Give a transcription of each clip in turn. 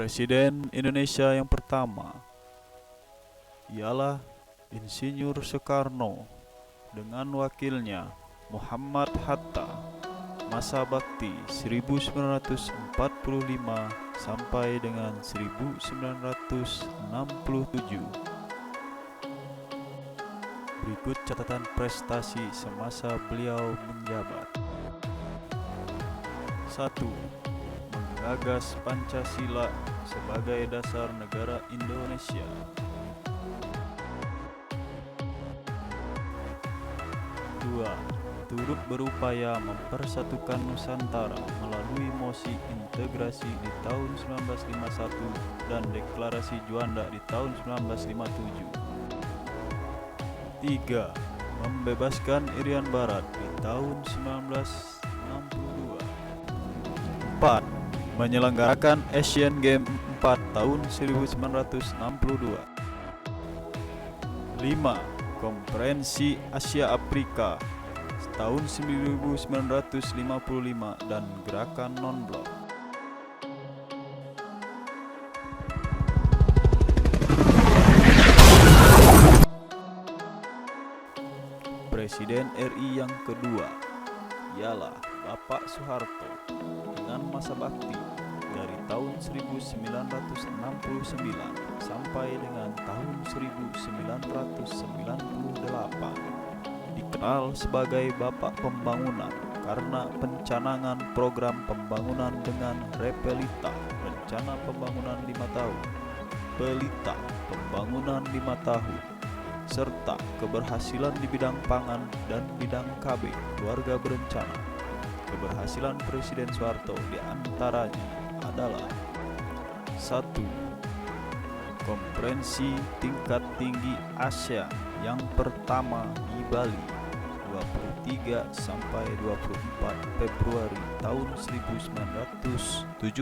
Presiden Indonesia yang pertama ialah Insinyur Soekarno dengan wakilnya Muhammad Hatta. Masa bakti 1945 sampai dengan 1967. Berikut catatan prestasi semasa beliau menjabat. 1. Menggagas Pancasila sebagai dasar negara Indonesia. 2. Turut berupaya mempersatukan Nusantara melalui mosi integrasi di tahun 1951 dan deklarasi Juanda di tahun 1957. 3. Membebaskan Irian Barat di tahun 1962. 4. Menyelenggarakan Asian Games 4 tahun 1962. 5. Konferensi Asia Afrika tahun 1955 dan Gerakan Non-Blok. Presiden RI yang kedua ialah Bapak Soeharto dengan masa bakti dari tahun 1969 sampai dengan tahun 1998. Dikenal sebagai Bapak Pembangunan karena pencanangan program pembangunan dengan Repelita, Rencana Pembangunan 5 tahun, Pelita, Pembangunan 5 tahun, serta keberhasilan di bidang pangan dan bidang KB, keluarga berencana. Keberhasilan Presiden Soeharto diantaranya adalah 1. Konferensi tingkat tinggi ASEAN yang pertama di Bali 23 sampai 24 Februari tahun 1976.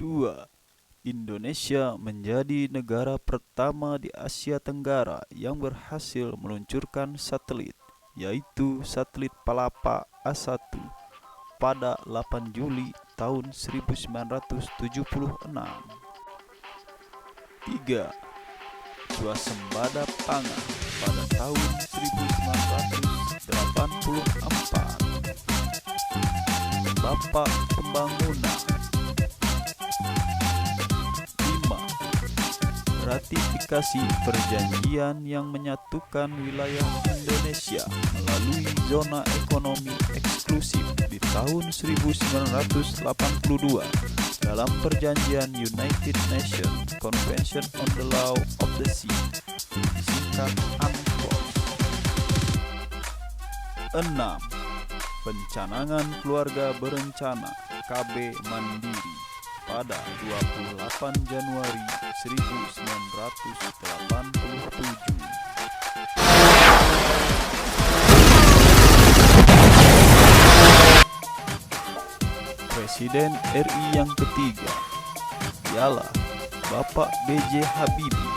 2. Indonesia menjadi negara pertama di Asia Tenggara yang berhasil meluncurkan satelit, yaitu satelit Palapa A1 pada 8 Juli tahun 1976. 3. Swasembada pangan pada tahun 1984. Bapak Pembangunan. 5. Ratifikasi perjanjian yang menyatukan wilayah Indonesia melalui zona ekonomi eksklusif di tahun 1982 dalam perjanjian United Nations Convention on the Law of the Sea, disingkat UNCLOS. 6. Pencanangan keluarga berencana KB Mandiri pada 28 Januari 1987. Presiden RI yang ketiga ialah Bapak B.J. Habibie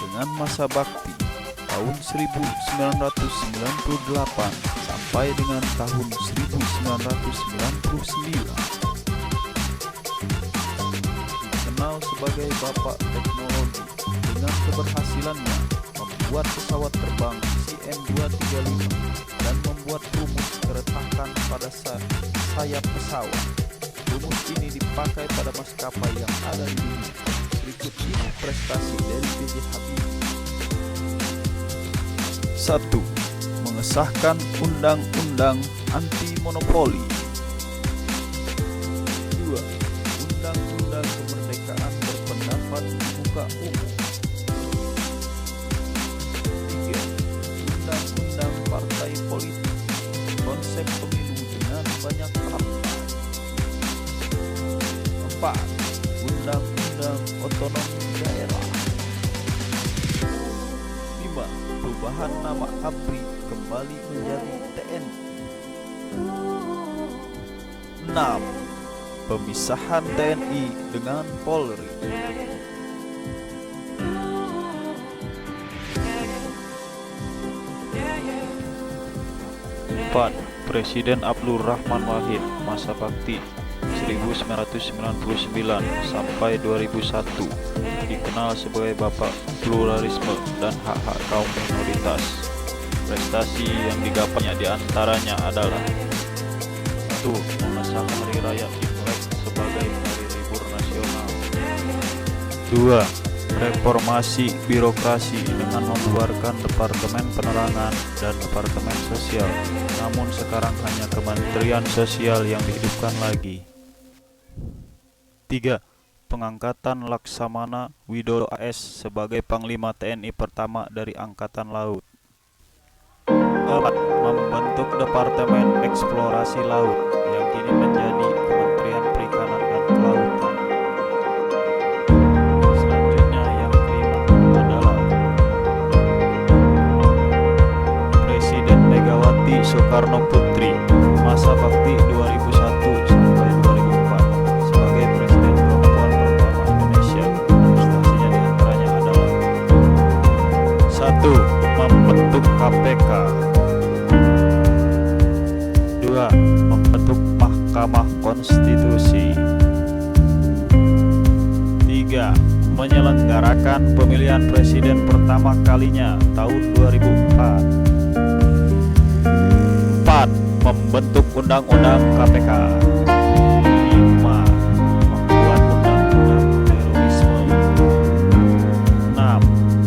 dengan masa bakti tahun 1998 sampai dengan tahun 1999. Dikenal sebagai Bapak Teknologi dengan keberhasilannya membuat pesawat terbang CN-235 dan membuat rumus keretakan pada sayap pesawat. Rumus ini dipakai pada maskapai yang ada di dunia. Berikut ini prestasi dari B.J. Habibie. 1. Mengesahkan Undang-Undang Anti Monopoli. 2. Undang-Undang Kemerdekaan Berpendapat di Muka Umum. 3. Undang-Undang Partai Politik. Konsep pemilu dengan banyak partai. 4. Undang-Undang Otonomi Daerah. 5. Perubahan nama ABRI kembali menjadi TNI. 6. Pemisahan TNI dengan Polri. 4. Presiden Abdul Rahman Wahid, masa bakti 1999 sampai 2001, dikenal sebagai Bapak Pluralisme dan Hak-Hak Kaum Minoritas. Prestasi yang digapainya diantaranya adalah 1. Mengesahkan Hari Raya Imlek sebagai hari libur nasional. 2. Reformasi birokrasi dengan membubarkan Departemen Penerangan dan Departemen Sosial, namun sekarang hanya Kementerian Sosial yang dihidupkan lagi. 3. Pengangkatan Laksamana Widodo AS sebagai Panglima TNI pertama dari Angkatan Laut. 4. Membentuk Departemen Eksplorasi Laut yang kini menjadi Kementerian Perikanan dan Kelautan. Selanjutnya yang kelima adalah Presiden Megawati Soekarno Putri masa bakti 2001 sampai 2004 sebagai Presiden perempuan pertama Indonesia. Prestasinya diantaranya adalah 1. Membentuk KPK. 2. Membentuk Mahkamah Konstitusi. 3. Menyelenggarakan pemilihan presiden pertama kalinya tahun 2004. 4. Membentuk Undang-Undang KPK. 5. Membuat Undang-Undang Terorisme. 6.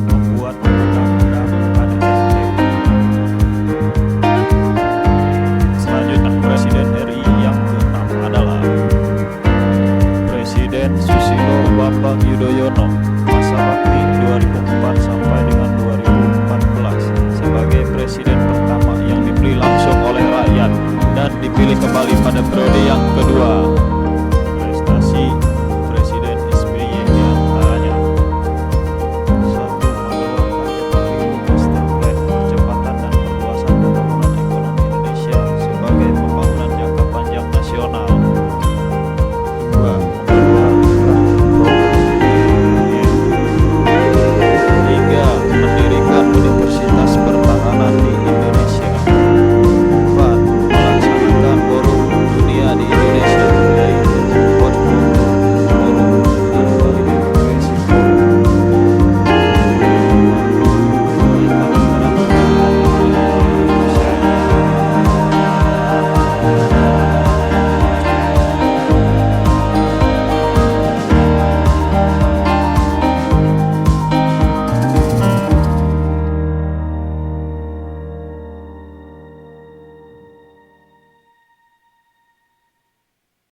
Membuat Undang-Undang KDRT. Selanjutnya Presiden RI yang ke-6 adalah Presiden Susilo Bambang Yudhoyono